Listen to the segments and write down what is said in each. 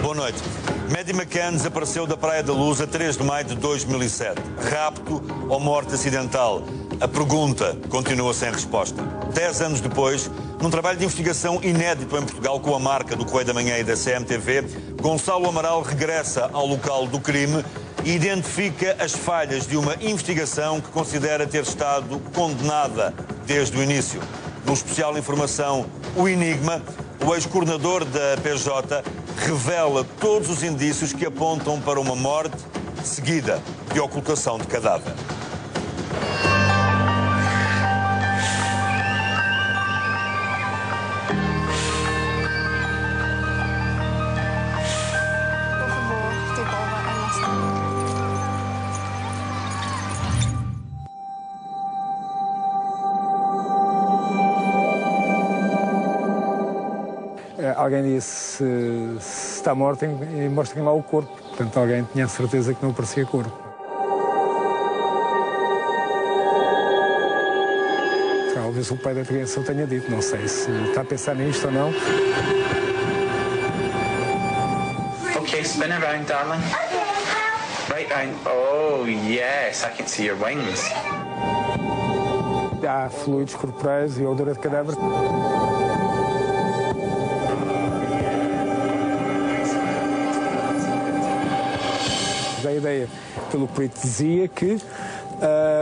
Boa noite. Maddie McCann desapareceu da Praia da Luz a 3 de maio de 2007. Rapto ou morte acidental? A pergunta continua sem resposta. 10 anos depois, num trabalho de investigação inédito em Portugal com a marca do Correio da Manhã e da CMTV, Gonçalo Amaral regressa ao local do crime e identifica as falhas de uma investigação que considera ter estado condenada desde o início. No especial informação O Enigma, o ex-coordenador da PJ revela todos os indícios que apontam para uma morte seguida de ocultação de cadáver. Alguém disse, se está morto, mostrem lá o corpo. Portanto, alguém tinha a certeza que não aparecia corpo. Talvez o pai da criança o tenha dito, não sei se está a pensar nisto ou não. Okay, spin around, darling. Right round. Oh, yes, I can see your wings. Há fluidos corporais e odor de cadáver. A ideia, pelo que perito dizia, que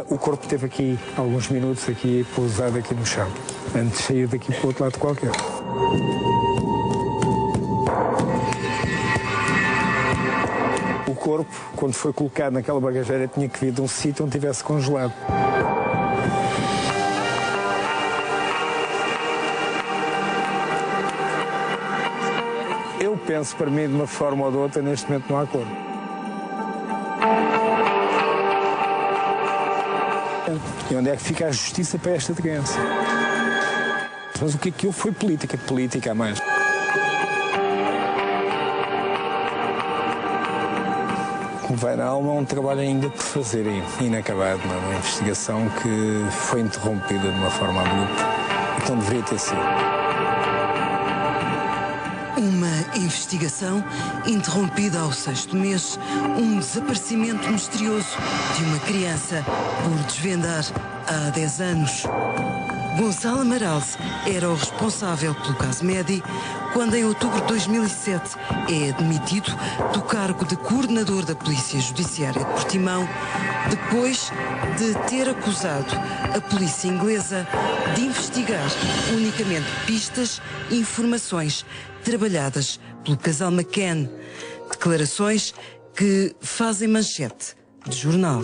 o corpo esteve aqui alguns minutos aqui pousado aqui no chão, antes de sair daqui para o outro lado qualquer. O corpo, quando foi colocado naquela bagageira, tinha que vir de um sítio onde tivesse congelado. Eu penso, para mim, de uma forma ou de outra, neste momento não há corpo. E onde é que fica a justiça para esta criança? Mas o que aquilo foi política? Política a mais. Vai na alma um trabalho ainda por fazer, inacabado, uma investigação que foi interrompida de uma forma abrupta. Então deveria ter sido. Uma investigação interrompida ao 6º mês, um desaparecimento misterioso de uma criança por desvendar há 10 anos. Gonçalo Amaral era o responsável pelo caso Maddie quando, em outubro de 2007, é admitido do cargo de coordenador da Polícia Judiciária de Portimão, depois de ter acusado a polícia inglesa de investigar unicamente pistas e informações trabalhadas pelo casal McCann. Declarações que fazem manchete de jornal.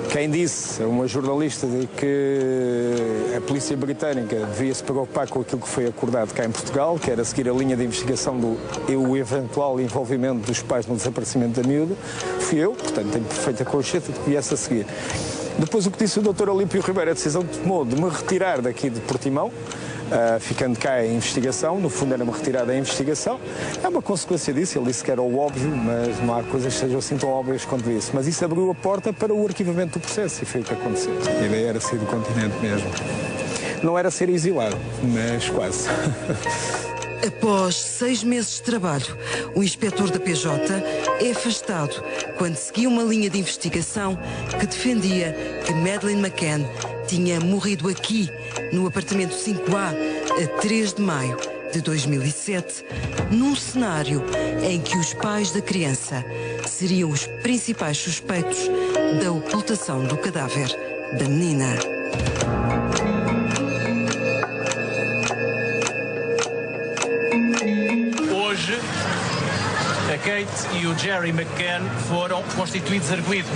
Quem disse a uma jornalista de que a polícia britânica devia se preocupar com aquilo que foi acordado cá em Portugal, que era seguir a linha de investigação do eventual envolvimento dos pais no desaparecimento da miúda, fui eu, portanto tenho perfeita consciência de que viesse a seguir. Depois o que disse o Dr. Olímpio Ribeiro, a decisão que tomou de me retirar daqui de Portimão, ficando cá a investigação, no fundo era-me retirada a investigação, é uma consequência disso. Ele disse que era o óbvio, mas não há coisas que sejam assim tão óbvias quanto isso. Mas isso abriu a porta para o arquivamento do processo e foi o que aconteceu. A ideia era sair do continente mesmo. Não era ser exilado, mas quase. Após 6 meses de trabalho, o inspetor da PJ é afastado quando seguia uma linha de investigação que defendia que Madeleine McCann tinha morrido aqui, no apartamento 5A, a 3 de maio de 2007, num cenário em que os pais da criança seriam os principais suspeitos da ocultação do cadáver da menina. Hoje, a Kate e o Jerry McCann foram constituídos arguidos.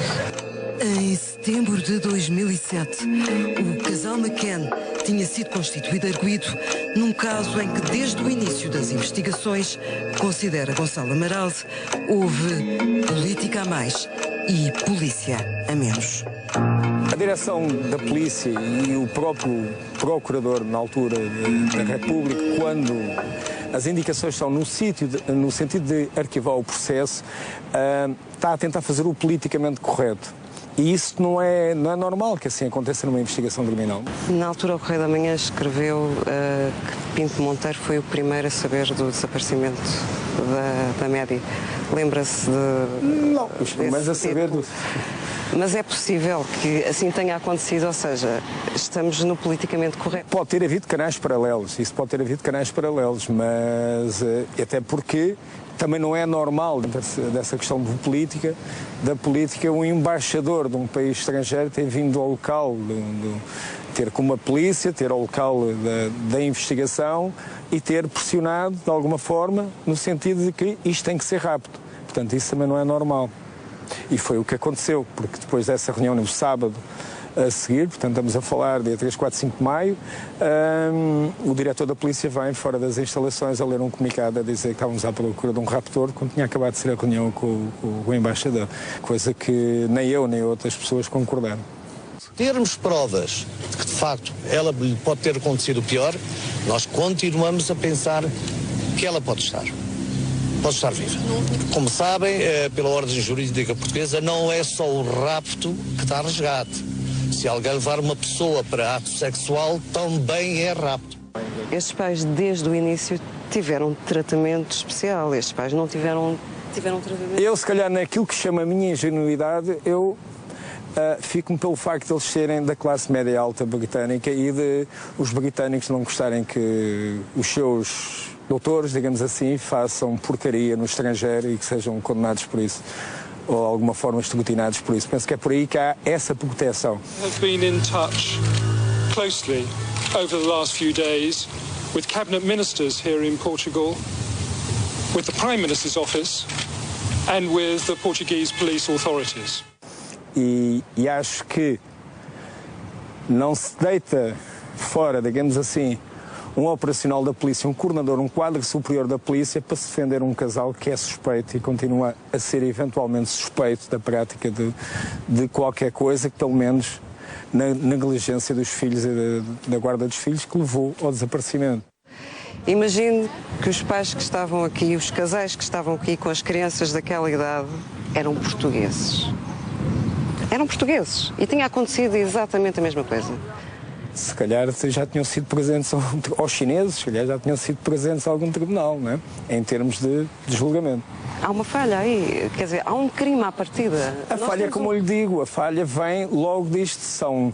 Em setembro de 2007, o casal McCann tinha sido constituído arguido num caso em que, desde o início das investigações, considera Gonçalo Amaral, houve política a mais e polícia a menos. A direção da polícia e o próprio procurador, na altura da República, quando as indicações estão no sentido de arquivar o processo, está a tentar fazer o politicamente correto. E isso não é normal que assim aconteça numa investigação criminal. Na altura, o Correio da Manhã escreveu que Pinto Monteiro foi o primeiro a saber do desaparecimento da Média. Lembra-se de... Não, os primeiros a saber do... Mas é possível que assim tenha acontecido, ou seja, estamos no politicamente correto. Pode ter havido canais paralelos, isso pode ter havido canais paralelos, mas até porque também não é normal dessa questão da política, um embaixador de um país estrangeiro ter vindo ao local, ter como a polícia, ter ao local da investigação e ter pressionado de alguma forma no sentido de que isto tem que ser rápido. Portanto, isso também não é normal. E foi o que aconteceu, porque depois dessa reunião no sábado a seguir, portanto estamos a falar dia 3, 4, 5 de maio, o diretor da polícia vem fora das instalações a ler um comunicado a dizer que estávamos à procura de um raptor quando tinha acabado de ser a reunião com o embaixador, coisa que nem eu nem outras pessoas concordaram. Termos provas de que de facto ela pode ter acontecido o pior, nós continuamos a pensar que ela pode estar viva. Como sabem, pela ordem jurídica portuguesa, não é só o rapto que está a resgate. Se alguém levar uma pessoa para ato sexual, também é rapto. Estes pais, desde o início, tiveram tratamento especial. Estes pais não tiveram tratamento... Eu, se calhar, naquilo que chama a minha ingenuidade, eu fico-me pelo facto de eles serem da classe média alta britânica e de os britânicos não gostarem que os seus doutores, digamos assim, façam porcaria no estrangeiro e que sejam condenados por isso, ou de alguma forma escrutinados por isso. Penso que é por aí que há essa proteção. Have been in touch closely over the last few days with cabinet ministers here in Portugal, with the Prime Minister's office and with the Portuguese police authorities. E acho que não se deita fora, digamos assim, um operacional da polícia, um coordenador, um quadro superior da polícia para se defender um casal que é suspeito e continua a ser eventualmente suspeito da prática de qualquer coisa que, pelo menos, na negligência dos filhos e da guarda dos filhos, que levou ao desaparecimento. Imagine que os pais que estavam aqui, os casais que estavam aqui com as crianças daquela idade, eram portugueses. Eram portugueses e tinha acontecido exatamente a mesma coisa. Se calhar já tinham sido presentes aos chineses, se calhar já tinham sido presentes a algum tribunal, não é? Em termos de julgamento. Há uma falha aí, quer dizer, há um crime à partida. A falha, como eu lhe digo, a falha vem logo disto, são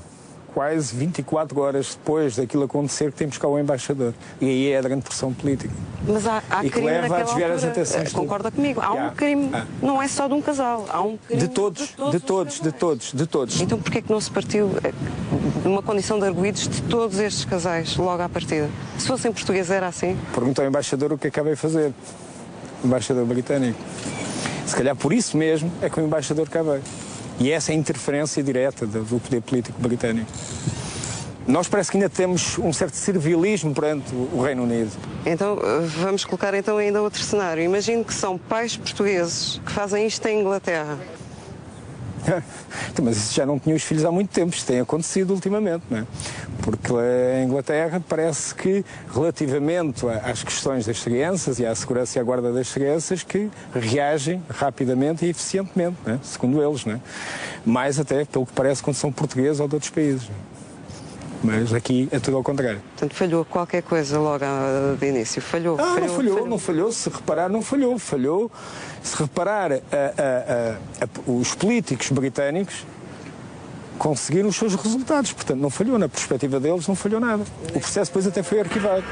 quase 24 horas depois daquilo acontecer que temos cá o embaixador. E aí é a grande pressão política. Mas há e que crime leva a desviar as atenções. Concorda comigo? Há um crime, não é só de um casal, há um crime de todos. Então porquê é que não se partiu de uma condição de arguidos de todos estes casais logo à partida? Se fossem portugueses era assim? Pergunta ao embaixador o que acabei de fazer. O embaixador britânico. Se calhar por isso mesmo é que o embaixador acabei. E essa é a interferência direta do poder político britânico. Nós parece que ainda temos um certo servilismo perante o Reino Unido. Então, vamos colocar então ainda outro cenário. Imagino que são pais portugueses que fazem isto em Inglaterra. Mas isso já não tinha os filhos há muito tempo, isto tem acontecido ultimamente, não é? Porque a Inglaterra parece que, relativamente às questões das crianças e à segurança e à guarda das crianças, que reagem rapidamente e eficientemente, não é? Segundo eles, não é? Mais até, pelo que parece, quando são portugueses ou de outros países. Mas aqui é tudo ao contrário. Portanto, falhou qualquer coisa logo de início? Falhou? Não falhou. Se reparar, não falhou. Falhou. Se reparar, os políticos britânicos conseguiram os seus resultados. Portanto, não falhou. Na perspectiva deles, não falhou nada. O processo depois até foi arquivado.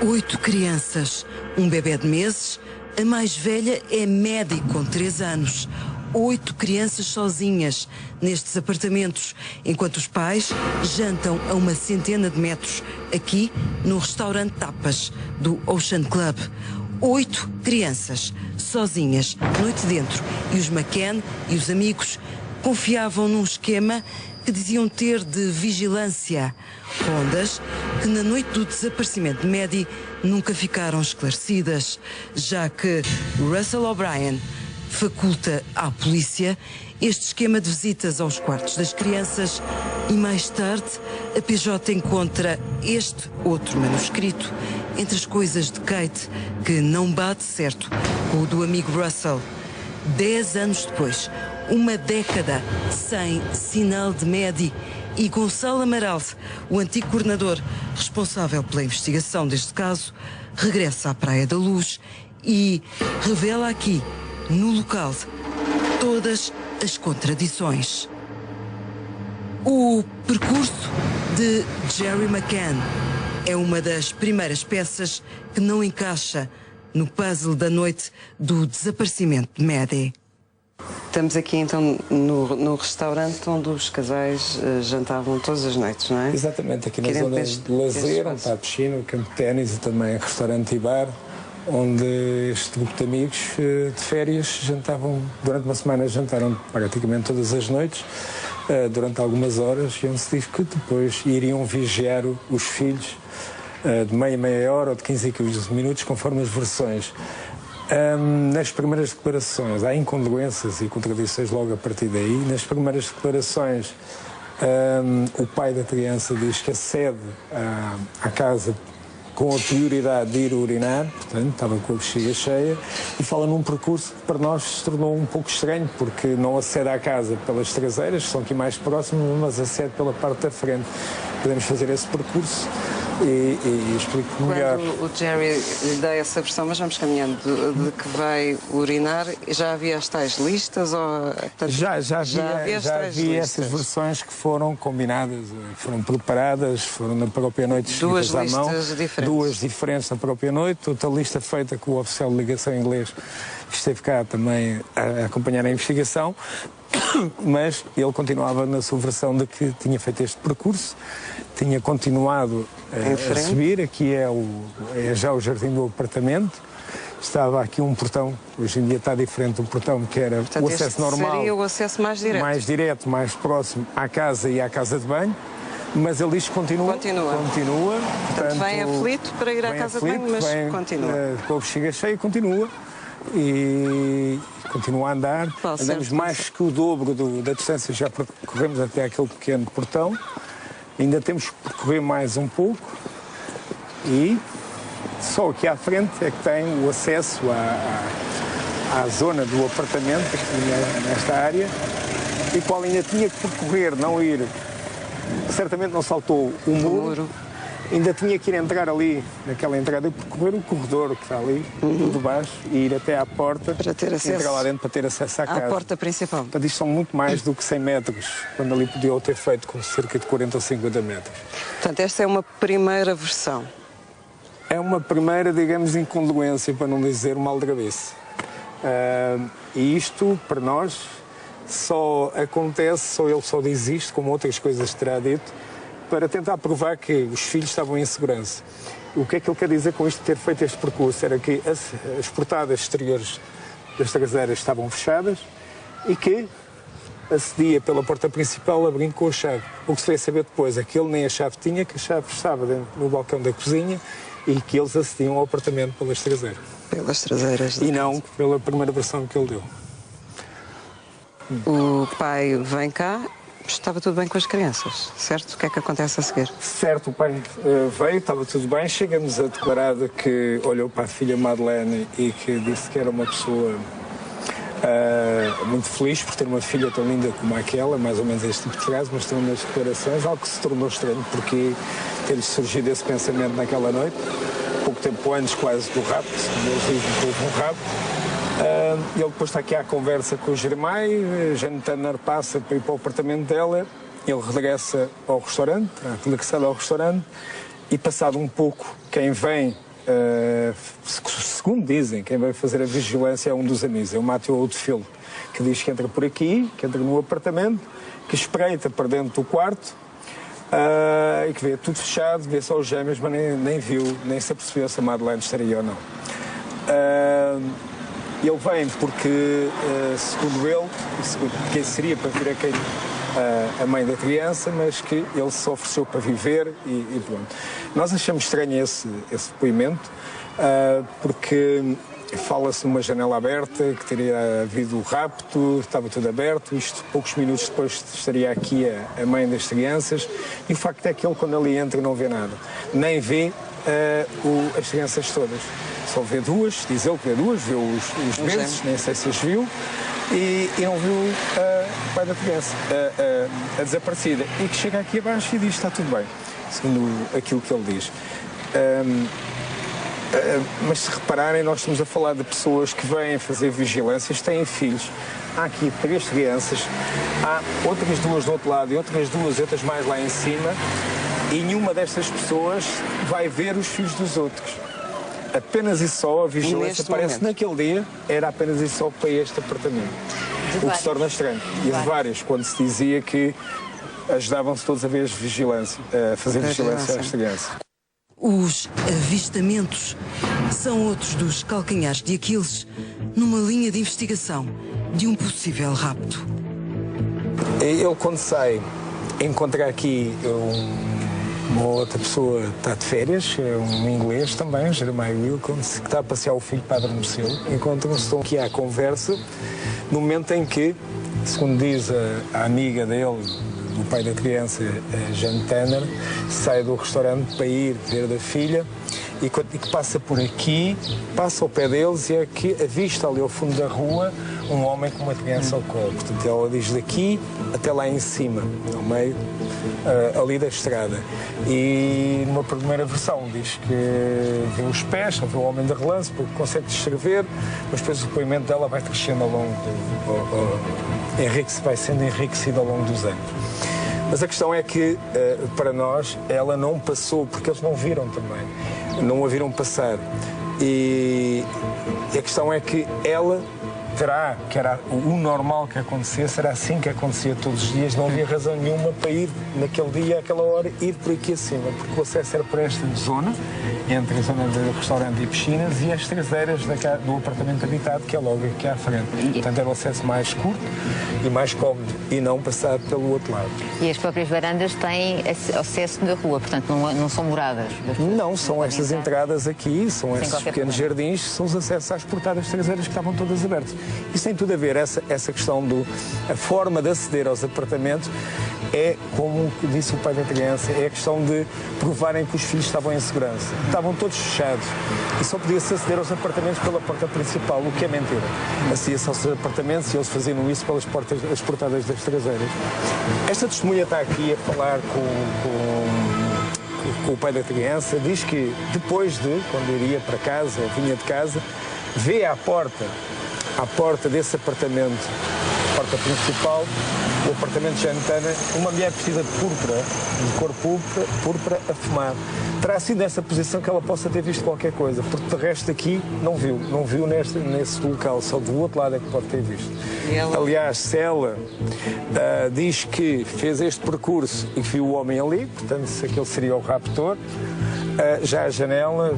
8 crianças, um bebé de meses, a mais velha é médico com 3 anos. 8 crianças sozinhas nestes apartamentos, enquanto os pais jantam a uma centena de metros, aqui no restaurante Tapas do Ocean Club. 8 crianças sozinhas, noite dentro, e os McCann e os amigos confiavam num esquema que diziam ter de vigilância. Rondas que na noite do desaparecimento de Maddie nunca ficaram esclarecidas, já que Russell O'Brien faculta à polícia este esquema de visitas aos quartos das crianças e mais tarde a PJ encontra este outro manuscrito entre as coisas de Kate que não bate certo com o do amigo Russell. 10 anos depois, Uma década sem sinal de Mehdi. E Gonçalo Amaral, o antigo coordenador responsável pela investigação deste caso, regressa à Praia da Luz e revela aqui, no local, todas as contradições. O percurso de Jerry McCann é uma das primeiras peças que não encaixa no puzzle da noite do desaparecimento de Mehdi. Estamos aqui então no restaurante onde os casais jantavam todas as noites, não é? Exatamente, aqui na zona de lazer, onde está a piscina, o campo de ténis e também restaurante e bar, onde este grupo de amigos de férias jantavam, durante uma semana jantaram praticamente todas as noites, durante algumas horas, e onde se diz que depois iriam vigiar os filhos de meia hora ou de 15 a 15 minutos, conforme as versões. Nas primeiras declarações, há incongruências e contradições logo a partir daí. Nas primeiras declarações, o pai da criança diz que acede à casa com a prioridade de ir urinar, portanto, estava com a bexiga cheia, e fala num percurso que para nós se tornou um pouco estranho, porque não acede à casa pelas traseiras, que são aqui mais próximas, mas acede pela parte da frente. Podemos fazer esse percurso e explico melhor. Quando o Jerry lhe dá essa versão, mas vamos caminhando, de que vai urinar, já havia as tais listas? Ou, portanto, já havia essas versões que foram combinadas, foram preparadas, foram na própria noite escritas à mão. Duas diferentes na própria noite, outra lista feita com o oficial de ligação inglês que esteve cá também a acompanhar a investigação, mas ele continuava na sua versão de que tinha feito este percurso, tinha continuado a subir. Aqui é já o jardim do apartamento. Estava aqui um portão, hoje em dia está diferente do portão, que era, portanto, o acesso normal. Seria o acesso mais direto. Mais direto, mais próximo à casa e à casa de banho. Mas ele diz que continua. Portanto, vem aflito para ir à casa de banho, mas continua. Com a bexiga cheia, continua. E continua a andar. Andamos mais que o dobro da distância, já percorremos até aquele pequeno portão. Ainda temos que percorrer mais um pouco. E só aqui à frente é que tem o acesso à zona do apartamento, nesta área, e qual ainda tinha que percorrer, não ir. Certamente não saltou o muro. Ainda tinha que ir entrar ali, naquela entrada, e percorrer o corredor que está ali, tudo baixo, e ir até à porta, para ter acesso, entrar lá dentro para ter acesso à casa. À porta principal. Portanto, isto são muito mais do que 100 metros, quando ali podiam ter feito com cerca de 40 ou 50 metros. Portanto, esta é uma primeira versão. É uma primeira, digamos, incongruência, para não dizer uma aldrabice. E isto, para nós, só acontece, ele só diz isto, como outras coisas que terá dito, para tentar provar que os filhos estavam em segurança. O que é que ele quer dizer com isto de ter feito este percurso? Era que as portadas exteriores das traseiras estavam fechadas e que acedia pela porta principal abrindo com a chave. O que se veio saber depois é que ele nem a chave tinha, que a chave estava no balcão da cozinha e que eles acediam ao apartamento pelas traseiras. Pelas traseiras. E não pela primeira versão que ele deu. O pai vem cá, estava tudo bem com as crianças, certo? O que é que acontece a seguir? Certo, o pai veio, estava tudo bem, chega-nos a declarar que olhou para a filha Madeleine e que disse que era uma pessoa muito feliz por ter uma filha tão linda como aquela, mais ou menos este tipo de frase, mas tem umas declarações, algo que se tornou estranho, porque ter-lhes surgido esse pensamento naquela noite, pouco tempo antes quase do rapto, eles dizem que houve um rapto. Ele depois está aqui à conversa com o Jeremiah, Jane Tanner passa para ir para o apartamento dela, ele regressa ao restaurante, regressado ao restaurante, e passado um pouco, quem vem, segundo dizem, quem vem fazer a vigilância é um dos amigos, é o Matthew Oldfield, que diz que entra por aqui, que entra no apartamento, que espreita para dentro do quarto, e que vê tudo fechado, vê só os gêmeos, mas nem viu, nem se apercebeu se a Madeleine estaria ou não. Ele vem porque, segundo ele, quem seria para vir a mãe da criança, mas que ele se ofereceu para viver e pronto. Nós achamos estranho esse depoimento, porque fala-se numa janela aberta, que teria havido o rapto, estava tudo aberto, isto poucos minutos depois estaria aqui a mãe das crianças, e o facto é que ele, quando ali entra, não vê nada. Nem vê as crianças todas. Só vê duas, diz ele que vê duas, vê os meses, nem sei se as viu, e não viu o pai da criança, a desaparecida, e que chega aqui abaixo e diz: está tudo bem, segundo aquilo que ele diz. Mas se repararem, nós estamos a falar de pessoas que vêm fazer vigilâncias, têm filhos. Há aqui 3 crianças, há outras 2 do outro lado e outras 2, outras mais lá em cima, e nenhuma destas pessoas vai ver os filhos dos outros. Apenas e só a vigilância, parece que naquele dia era apenas e só para este apartamento. O que se torna estranho. E de vários, quando se dizia que ajudavam-se todos a ver vigilância, a fazer vigilância às crianças. Os avistamentos são outros dos calcanhares de Aquiles numa linha de investigação de um possível rapto. Ele, quando sai, encontra aqui uma outra pessoa que está de férias, um inglês também, Jeremiah Wilkins, que está a passear o filho para adormecê-lo. Encontram-se, estão aqui à conversa, no momento em que, segundo diz a amiga dele, do pai da criança, Jane Tanner, sai do restaurante para ir ver da filha e que passa por aqui, passa ao pé deles e é que avista ali ao fundo da rua um homem com uma criança ao colo. Portanto, ela diz daqui até lá em cima, ao meio, ali da estrada. E numa primeira versão diz que vê os pés, vê o homem de relance, porque consegue descrever, mas depois o depoimento dela vai crescendo ao longo vai sendo enriquecido ao longo dos anos. Mas a questão é que, para nós, ela não passou, porque eles não viram também. Não a viram passar. E a questão é que ela terá, que era o normal que acontecesse, era assim que acontecia todos os dias, não havia razão nenhuma para ir naquele dia, àquela hora, ir por aqui acima, porque o acesso era por esta zona, entre a zona do restaurante e piscinas e as traseiras do apartamento habitado, que é logo aqui à frente. Portanto, era o acesso mais curto e mais cómodo, e não passar pelo outro lado. E as próprias varandas têm acesso da rua, portanto, não são moradas? Não, são estas entradas aqui, são estes pequenos jardins, são os acessos às portadas traseiras que estavam todas abertas. Isso tem tudo a ver, essa questão a forma de aceder aos apartamentos é, como disse o pai da criança, é a questão de provarem que os filhos estavam em segurança. Estavam todos fechados e só podia-se aceder aos apartamentos pela porta principal, o que é mentira. Acedia-se aos apartamentos e eles faziam isso pelas as portadas das traseiras. Esta testemunha está aqui a falar com o pai da criança, diz que depois quando iria para casa, ou vinha de casa, vê à porta desse apartamento, porta principal, o apartamento de Jane Tanner, uma mulher vestida de púrpura, de cor púrpura, a fumar. Terá sido nessa posição que ela possa ter visto qualquer coisa, porque de resto aqui não viu nesse local, só do outro lado é que pode ter visto. Aliás, se ela diz que fez este percurso e que viu o homem ali, portanto, se aquele seria o raptor, já a janela,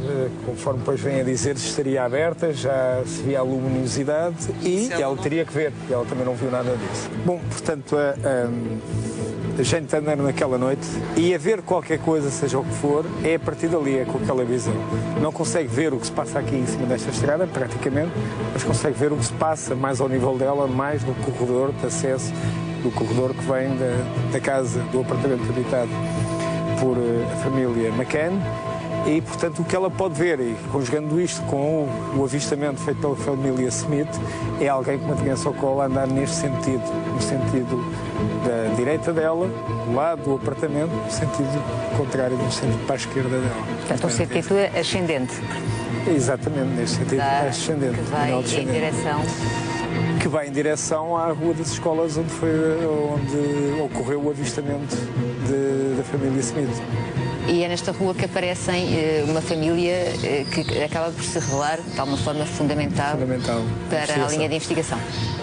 conforme depois vem a dizer, estaria aberta, já se via a luminosidade e ela teria que ver, porque ela também não viu nada disso. Bom, portanto, a Jane Tanner naquela noite ia ver qualquer coisa, seja o que for, é a partir dali, é com aquela visão. Não consegue ver o que se passa aqui em cima desta estrada, praticamente, mas consegue ver o que se passa mais ao nível dela, mais no corredor de acesso, do corredor que vem da casa, do apartamento habitado por a família McCann. E, portanto, o que ela pode ver, e conjugando isto com o avistamento feito pela família Smith, é alguém com uma criança ao colo a andar neste sentido, no sentido da direita dela, do lado do apartamento, no sentido contrário, no sentido para a esquerda dela. Portanto, um sentido ascendente. Exatamente, neste sentido ascendente. Que vai em direção à Rua das Escolas, onde ocorreu o avistamento da família Smith. E é nesta rua que aparecem uma família que acaba por se revelar de alguma forma fundamental para a linha de investigação.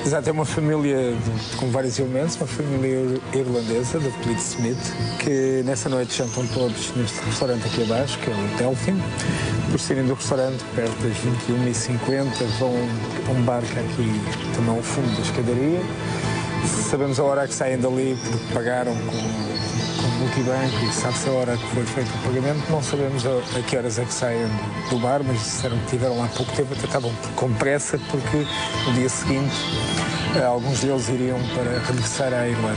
Exato, é uma família com vários elementos, uma família irlandesa, da apelido Smith, que nessa noite jantam todos neste restaurante aqui abaixo, que é o Delphin. Por saírem do restaurante, perto das 21h50, vão a um bar que aqui também ao fundo da escadaria. Sabemos a hora que saem dali porque pagaram com multibanco e sabe-se a hora que foi feito o pagamento. Não sabemos a que horas é que saem do bar, mas disseram que tiveram lá pouco tempo, até estavam com pressa, porque no dia seguinte alguns deles iriam para regressar à Irlanda.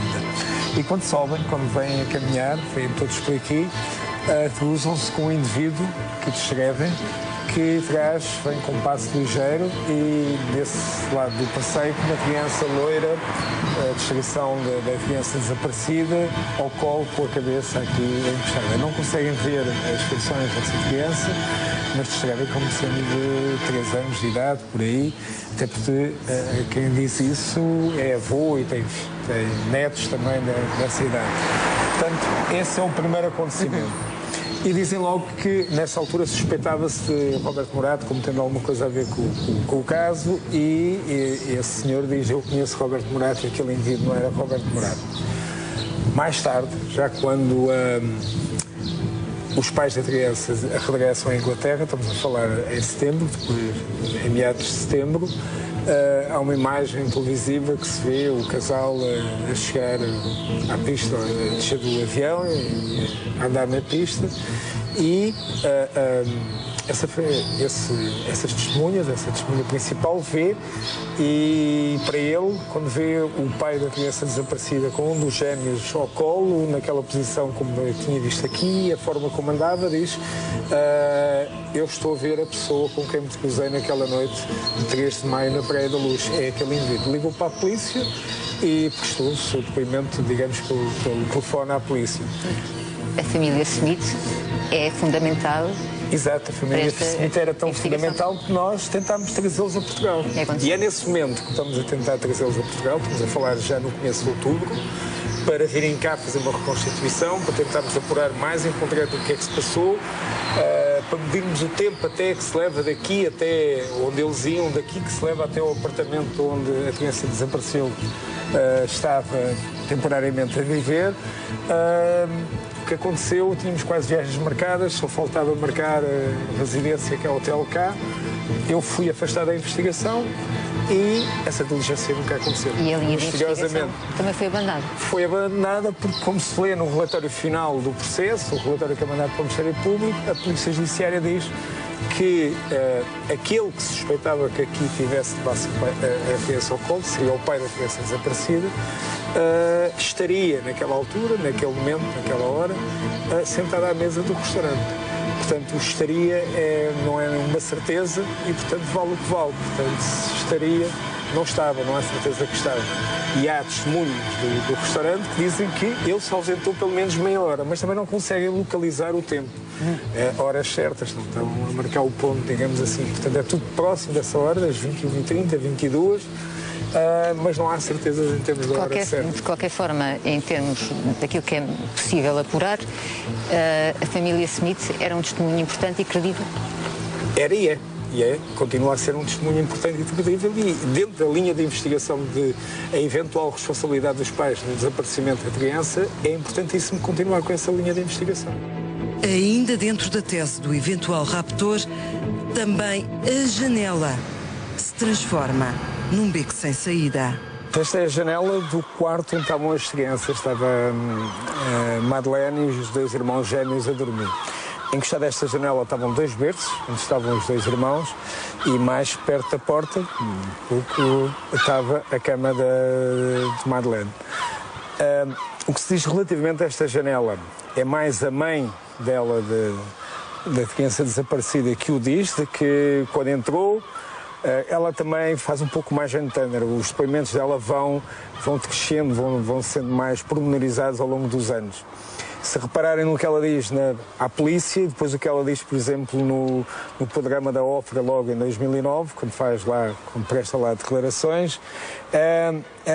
E quando sobem, quando vêm a caminhar, vêm todos por aqui, cruzam-se com um indivíduo que descrevem, que atrás vem com passo ligeiro e desse lado do passeio com uma criança loira, a descrição da criança desaparecida, ao colo com a cabeça aqui encostada. Não conseguem ver as feições dessa criança, mas descrevem como sendo de 3 anos de idade, por aí, até porque quem diz isso é avô e tem netos também dessa idade. Portanto, esse é o primeiro acontecimento. E dizem logo que, nessa altura, suspeitava-se de Roberto Morato como tendo alguma coisa a ver com o caso e esse senhor diz: eu conheço Roberto Morato e aquele indivíduo não era Roberto Morato. Mais tarde, já quando os pais da criança regressam à Inglaterra, estamos a falar em setembro, em meados de setembro, há uma imagem televisiva que se vê o casal a chegar à pista, a descer do avião e a andar na pista e essas testemunhas, essa testemunha principal vê e para ele, quando vê o pai da criança desaparecida com um dos gêmeos ao colo, naquela posição como eu tinha visto aqui, a forma como andava, diz: eu estou a ver a pessoa com quem me cruzei naquela noite de 3 de maio na Praia da Luz. É aquele indivíduo. Ligou para a polícia e prestou o seu depoimento, digamos, pelo telefone à polícia. A família Smith é fundamental. Exato, a família Smith era tão fundamental que nós tentámos trazê-los a Portugal. E é nesse momento que estamos a tentar trazê-los a Portugal, estamos a falar já no começo de outubro, para virem cá fazer uma reconstituição, para tentarmos apurar mais em concreto o que é que se passou, para medirmos o tempo até que se leva daqui até onde eles iam, daqui que se leva até ao apartamento onde a criança desapareceu, estava temporariamente a viver. O que aconteceu, tínhamos quase viagens marcadas, só faltava marcar a residência que é o hotel cá. Eu fui afastado da investigação e essa diligência nunca aconteceu. E a linha de investigação também foi abandonada? Foi abandonada porque, como se lê no relatório final do processo, o relatório que é mandado para o Ministério Público, a Polícia Judiciária diz que aquele que suspeitava que aqui tivesse a criança ao colo, seria o pai da criança desaparecida, estaria naquela altura, naquele momento, naquela hora, sentado à mesa do restaurante. Portanto, o estaria não é uma certeza e, portanto, vale o que vale. Portanto, se estaria, não estava, não há certeza que estava. E há testemunhos do restaurante que dizem que ele se ausentou pelo menos meia hora, mas também não conseguem localizar o tempo. Horas certas, não estão a marcar o ponto, digamos assim. Portanto, é tudo próximo dessa hora, das 21h30, 22h, mas não há certezas em termos de hora certa. De qualquer forma, em termos daquilo que é possível apurar, a família Smith era um testemunho importante e credível? Era e é, continua a ser um testemunho importante e credível e dentro da linha de investigação de a eventual responsabilidade dos pais no desaparecimento da criança, é importantíssimo continuar com essa linha de investigação. Ainda dentro da tese do eventual raptor, também a janela se transforma num beco sem saída. Esta é a janela do quarto onde estavam as crianças. Estava a Madeleine e os 2 irmãos gêmeos a dormir. Encostado a esta janela estavam 2 berços, onde estavam os 2 irmãos, e mais perto da porta, estava a cama de Madeleine. O que se diz relativamente a esta janela é mais a mãe dela, da criança desaparecida, que o diz, de que quando entrou, ela também faz um pouco mais Tanner. Os depoimentos dela vão crescendo, vão sendo mais pormenorizados ao longo dos anos. Se repararem no que ela diz à polícia e depois o que ela diz, por exemplo, no programa da Ópera, logo em 2009, quando presta lá declarações,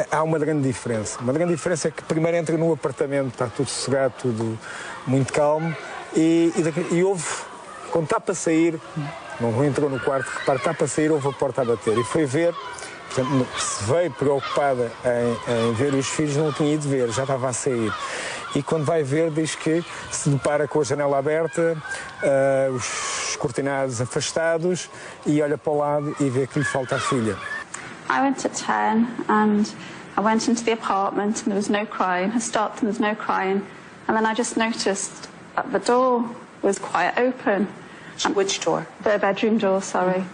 há uma grande diferença. Uma grande diferença é que primeiro entra no apartamento, está tudo sossegado, tudo muito calmo, e houve, quando está para sair, não entrou no quarto, repara, está para sair, houve a porta a bater e foi ver. Portanto, se veio preocupada em ver os filhos, não tinha ido ver, já estava a sair. E quando vai ver, diz que se depara com a janela aberta, os cortinados afastados, e olha para o lado e vê que lhe falta a filha. I went at 10 and I went into the apartment and there was no crying. I stopped and there was no crying. And then I just noticed that the door was quite open. Which door? The bedroom door, sorry.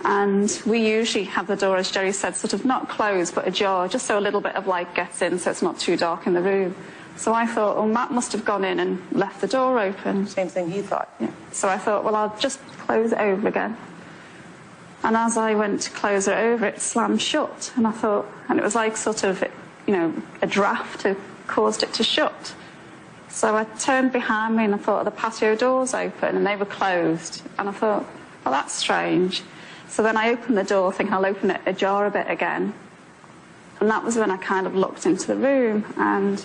And we usually have the door, as Jerry said, sort of not closed but ajar, just so a little bit of light gets in so it's not too dark in the room. So I thought, well, Matt must have gone in and left the door open. Same thing he thought. Yeah. So I thought, well, I'll just close it over again. And as I went to close it over, it slammed shut. And I thought, and it was like sort of, you know, a draft had caused it to shut. So I turned behind me and I thought the patio doors open and they were closed. And I thought, well, that's strange. So then I opened the door thinking I'll open it ajar a bit again. And that was when I kind of looked into the room. And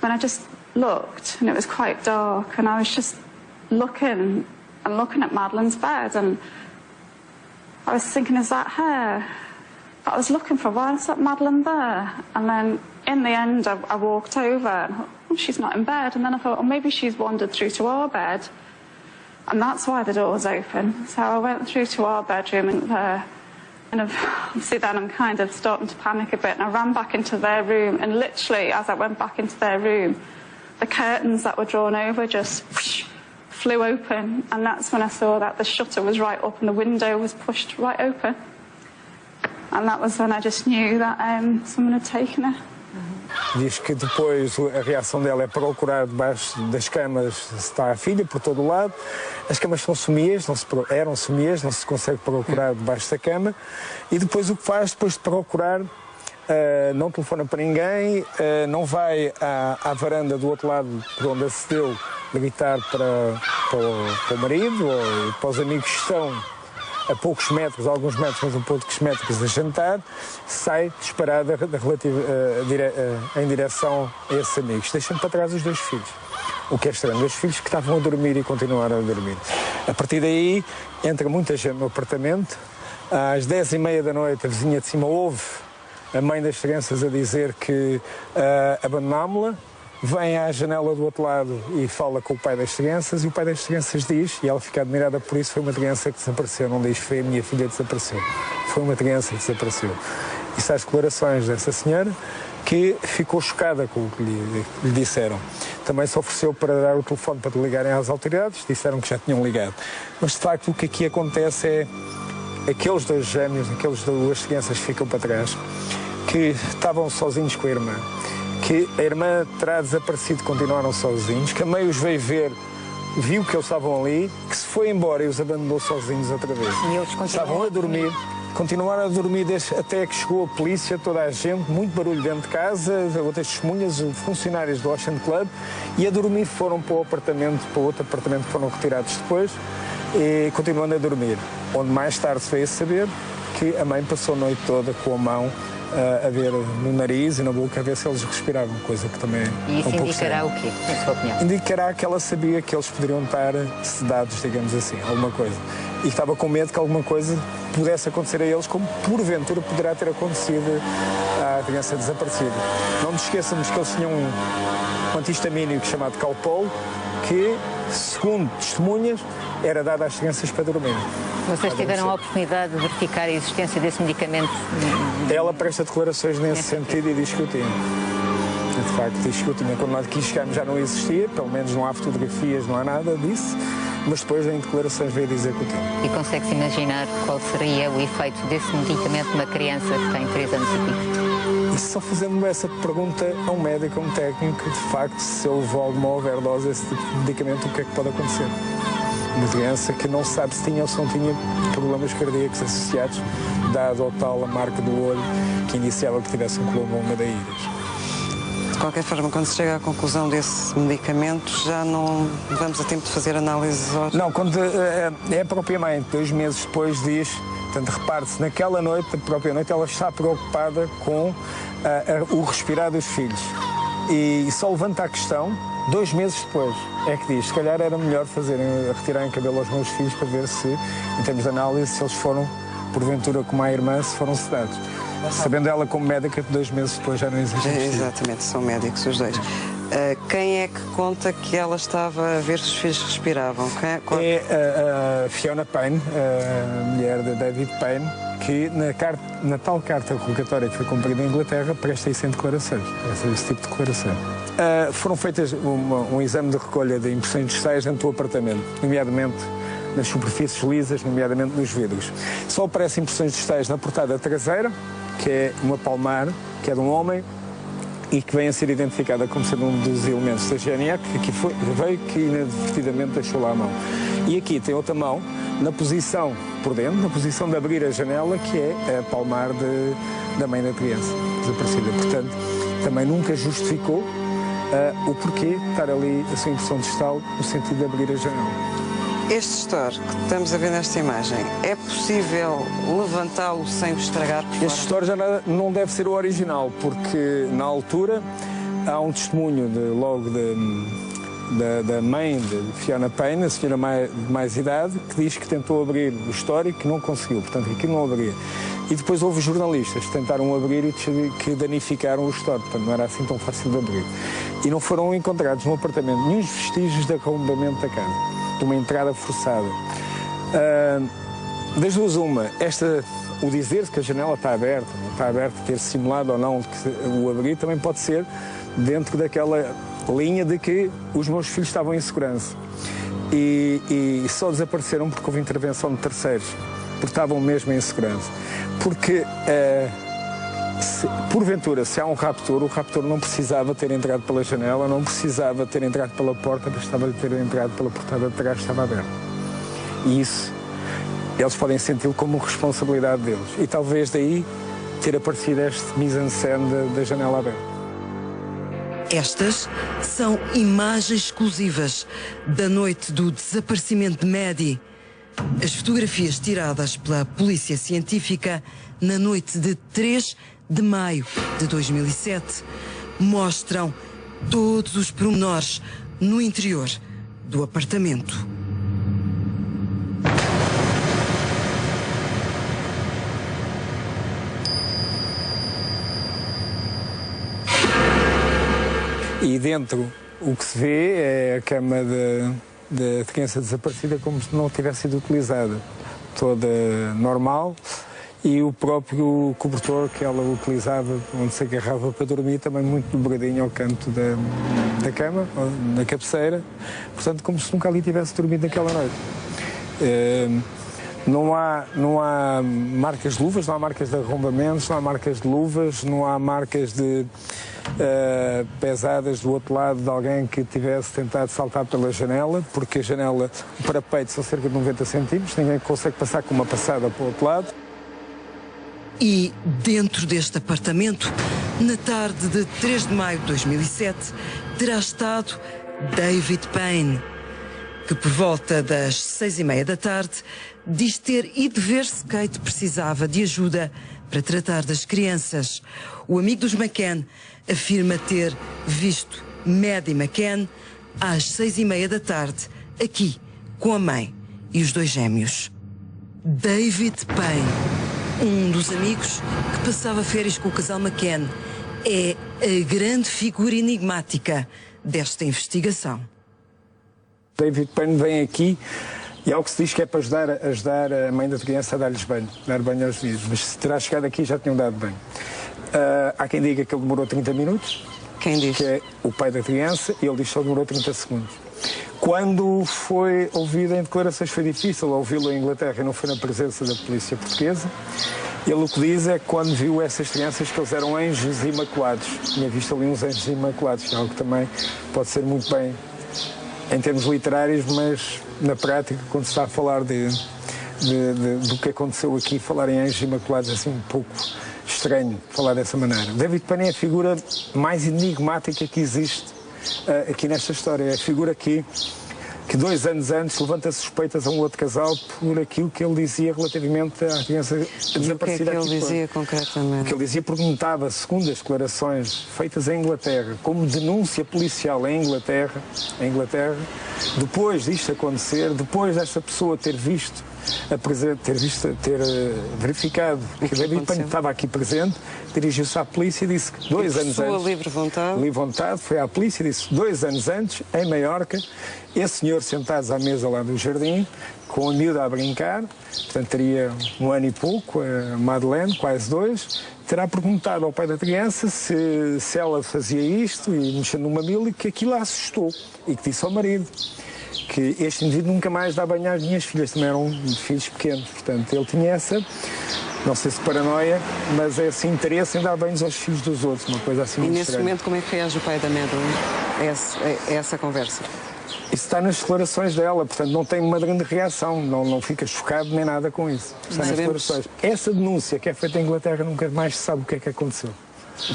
when I just looked, and it was quite dark, and I was just looking at Madeline's bed, and I was thinking, is that her? But I was looking for, why is that Madeline there? And then in the end, I walked over, and thought, oh, she's not in bed. And then I thought, oh, maybe she's wandered through to our bed. And that's why the door was open. So I went through to our bedroom, and obviously then I'm kind of starting to panic a bit, and I ran back into their room, and literally as I went back into their room, the curtains that were drawn over just whoosh, flew open, and that's when I saw that the shutter was right up and the window was pushed right open. And that was when I just knew that someone had taken her. Diz que depois a reação dela é procurar debaixo das camas se está a filha, por todo o lado. As camas são sumias, eram sumias, não se consegue procurar debaixo da cama. E depois o que faz, depois de procurar, não telefona para ninguém, não vai à varanda do outro lado por onde acedeu gritar para o marido ou para os amigos que estão a poucos metros, alguns metros, mas a poucos metros a jantar, sai disparada em direção a esses amigos, deixando para trás os dois filhos. O que é estranho, os filhos que estavam a dormir e continuaram a dormir. A partir daí, entra muita gente no apartamento. Às 10h30 da noite, a vizinha de cima ouve a mãe das crianças a dizer que abandonámo-la. Vem à janela do outro lado e fala com o pai das crianças, e o pai das crianças diz, e ela fica admirada por isso, foi uma criança que desapareceu, não diz foi a minha filha que desapareceu, foi uma criança que desapareceu. Isso às declarações dessa senhora, que ficou chocada com o que lhe disseram. Também se ofereceu para dar o telefone para ligarem às autoridades, disseram que já tinham ligado. Mas de facto o que aqui acontece é aqueles dois gêmeos, aquelas duas crianças que ficam para trás, que estavam sozinhos com a irmã, que a irmã terá desaparecido, continuaram sozinhos, que a mãe os veio ver, viu que eles estavam ali, que se foi embora e os abandonou sozinhos outra vez. E eles estavam a dormir, continuaram a dormir até que chegou a polícia, toda a gente, muito barulho dentro de casa, outras testemunhas, funcionários do Ocean Club, e a dormir foram para o apartamento, para outro apartamento que foram retirados depois, e continuando a dormir. Onde mais tarde se veio a saber que a mãe passou a noite toda com a mão a ver no nariz e na boca, a ver se eles respiravam, coisa que também e isso indicará o quê, na sua opinião? Indicará que ela sabia que eles poderiam estar sedados, digamos assim, alguma coisa. E estava com medo que alguma coisa pudesse acontecer a eles, como porventura poderá ter acontecido à criança desaparecida. Não nos esqueçamos que eles tinham um antihistamínico chamado Calpol, que, segundo testemunhas, era dado às crianças para dormir. Vocês tiveram a oportunidade de verificar a existência desse medicamento? Ela presta declarações nesse sentido e diz que o tinha. De facto, diz que o tinha. Quando nós aqui chegámos já não existia, pelo menos não há fotografias, não há nada disso, mas depois em declarações veio dizer que o tinha. E consegue-se imaginar qual seria o efeito desse medicamento numa criança que tem 3 anos e pico? E só fazendo essa pergunta a um médico, a um técnico, de facto, se houve alguma overdose desse tipo de medicamento, o que é que pode acontecer? Uma criança que não sabe se tinha ou se não tinha problemas cardíacos associados, dado ao tal a marca do olho que indiciava que tivesse um colombo ou uma da íris. De qualquer forma, quando se chega à conclusão desse medicamento, já não vamos a tempo de fazer análises? Não, quando é a própria mãe, 2 meses depois diz, portanto, repare-se, naquela noite, a própria noite, ela está preocupada com o respirar dos filhos. E só levanta a questão 2 meses depois, é que diz, se calhar era melhor retirarem cabelo aos meus filhos para ver se, em termos de análise, se eles foram, porventura, como a irmã, se foram sedados. Sabendo ela como médica, 2 meses depois já não existe. Exatamente, são médicos os dois. Quem é que conta que ela estava a ver se os filhos respiravam? É a Fiona Payne, a mulher de David Payne, que na tal carta rogatória que foi cumprida em Inglaterra presta isso em declarações, esse tipo de declaração. Foram feitas um exame de recolha de impressões digitais dentro do apartamento, nomeadamente nas superfícies lisas, nomeadamente nos vidros. Só aparecem impressões digitais na portada traseira, que é uma palmar, que é de um homem, e que vem a ser identificada como sendo um dos elementos da GNR que aqui veio que inadvertidamente deixou lá a mão. E aqui tem outra mão na posição, por dentro, na posição de abrir a janela, que é a palmar da mãe da criança desaparecida. Portanto, também nunca justificou o porquê de estar ali a sua impressão digital no sentido de abrir a janela. Este store que estamos a ver nesta imagem, é possível levantá-lo sem o estragar por fora? Este store já não deve ser o original, porque na altura há um testemunho da mãe de Fiona Payne, a senhora de mais idade, que diz que tentou abrir o store e que não conseguiu, portanto aquilo não abria. E depois houve jornalistas que tentaram abrir e que danificaram o store, portanto não era assim tão fácil de abrir. E não foram encontrados no apartamento nenhum vestígios de arrombamento da casa, de uma entrada forçada. Das duas uma, o dizer que a janela está aberta, não está aberta, ter simulado ou não o abrir, também pode ser dentro daquela linha de que os meus filhos estavam em segurança e só desapareceram porque houve intervenção de terceiros, porque estavam mesmo em segurança. Porque, porventura, se há um raptor, o raptor não precisava ter entrado pela janela, não precisava ter entrado pela porta, bastava ter entrado pela portada de trás que estava aberta. E isso, eles podem senti-lo como responsabilidade deles. E talvez daí ter aparecido este mise-en-scène da janela aberta. Estas são imagens exclusivas da noite do desaparecimento de Maddie. As fotografias tiradas pela Polícia Científica na noite de 3 de maio de 2007 mostram todos os pormenores no interior do apartamento. E dentro o que se vê é a cama da criança desaparecida como se não tivesse sido utilizada, toda normal, e o próprio cobertor que ela utilizava, onde se agarrava para dormir, também muito dobradinho ao canto da cama, na cabeceira, portanto como se nunca ali tivesse dormido naquela noite. Não há marcas de luvas, não há marcas de arrombamentos, não há marcas de luvas, não há marcas de pesadas do outro lado de alguém que tivesse tentado saltar pela janela, porque a janela, o parapeito são cerca de 90 centímetros, ninguém consegue passar com uma passada para o outro lado. E dentro deste apartamento, na tarde de 3 de maio de 2007, terá estado David Payne, que por volta das 6:30 da tarde diz ter ido ver se Kate precisava de ajuda para tratar das crianças. O amigo dos McCann afirma ter visto Maddie McCann às 6:30 da tarde, aqui, com a mãe e os dois gêmeos. David Payne, um dos amigos que passava férias com o casal McCann, é a grande figura enigmática desta investigação. David Payne vem aqui e há algo que se diz que é para ajudar a mãe da criança a dar banho aos filhos, mas se terá chegado aqui já tinham dado banho. Há quem diga que ele demorou 30 minutos. Quem diz? Que é o pai da criança, e ele diz que só demorou 30 segundos. Quando foi ouvido em declarações foi difícil ouvi-lo em Inglaterra e não foi na presença da polícia portuguesa. Ele o que diz é que quando viu essas crianças que eles eram anjos imaculados. Tinha visto ali uns anjos imaculados, que é algo que também pode ser muito bem em termos literários, mas na prática, quando se está a falar do que aconteceu aqui, falar em anjos imaculados assim um pouco estranho falar dessa maneira. David Payne é a figura mais enigmática que existe aqui nesta história. É a figura que 2 anos antes levanta suspeitas a um outro casal por aquilo que ele dizia relativamente à criança desaparecida. E o que é que ele dizia concretamente? O que ele dizia perguntava, segundo as declarações feitas em Inglaterra, como denúncia policial em Inglaterra, depois disto acontecer, depois desta pessoa ter visto, ter verificado que David Payne estava aqui presente, dirigiu-se à polícia e disse que 2 anos antes... livre vontade, foi à polícia e disse 2 anos antes, em Maiorca, esse senhor sentados à mesa lá do jardim, com a miúda a brincar, portanto teria 1 ano e pouco, a Madeleine, quase 2, terá perguntado ao pai da criança se ela fazia isto e mexendo no mamilo e que aquilo a assustou e que disse ao marido que este indivíduo nunca mais dá banho às minhas filhas, também eram filhos pequenos, portanto ele tinha essa, não sei se paranoia, mas esse interesse em dar banhos aos filhos dos outros, uma coisa assim muito muito estranha. E nesse momento como é que reage o pai da Madeleine a essa conversa? Isso está nas declarações dela, portanto não tem uma grande reação, não fica chocado nem nada com isso. Está nas declarações. Essa denúncia que é feita em Inglaterra nunca mais se sabe o que é que aconteceu.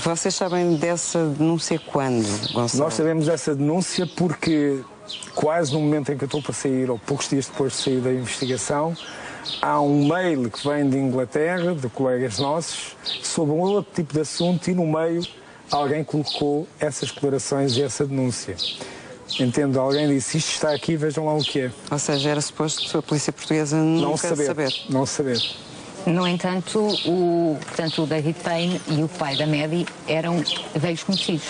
Vocês sabem dessa denúncia quando, Gonçalo? Nós sabemos dessa denúncia porque quase no momento em que eu estou para sair, ou poucos dias depois de sair da investigação, há um mail que vem de Inglaterra, de colegas nossos, sobre um outro tipo de assunto e no meio alguém colocou essas declarações e essa denúncia. Entendo, alguém disse, isto está aqui, vejam lá o que é. Ou seja, era suposto a polícia portuguesa nunca saber. Não saber. No entanto, o David Payne e o pai da Maddie eram velhos conhecidos.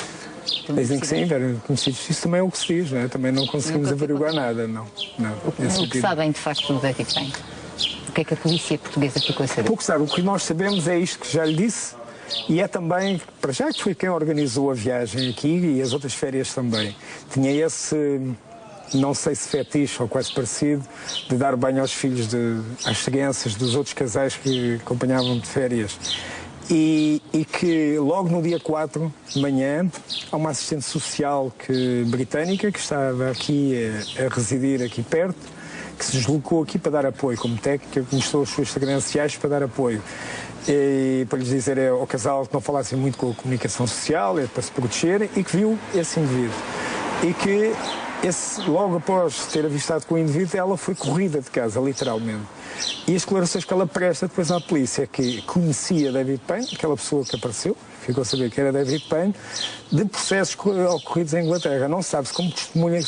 Dizem que sim, eram conhecidos. Isso também é o que se diz, não é? Também não conseguimos averiguar nada, não. O que sabem, de facto, do David Payne? O que é que a polícia portuguesa ficou a saber? Pouco sabe. O que nós sabemos é isto que já lhe disse. E é também, para já que foi quem organizou a viagem aqui e as outras férias também. Tinha esse, não sei se fetiche ou quase parecido, de dar banho aos filhos, às crianças dos outros casais que acompanhavam de férias. E que logo no dia 4 de manhã há uma assistente social britânica que estava aqui a residir aqui perto, que se deslocou aqui para dar apoio como técnica, que mostrou as suas credenciais para dar apoio. E para lhes dizer ao casal que não falassem muito com a comunicação social, para se protegerem, e que viu esse indivíduo. E que logo após ter avistado com o indivíduo, ela foi corrida de casa, literalmente. E as declarações que ela presta depois à polícia é que conhecia David Payne, aquela pessoa que apareceu, ficou a saber que era David Payne, de processos ocorridos em Inglaterra. Não sabe-se como testemunha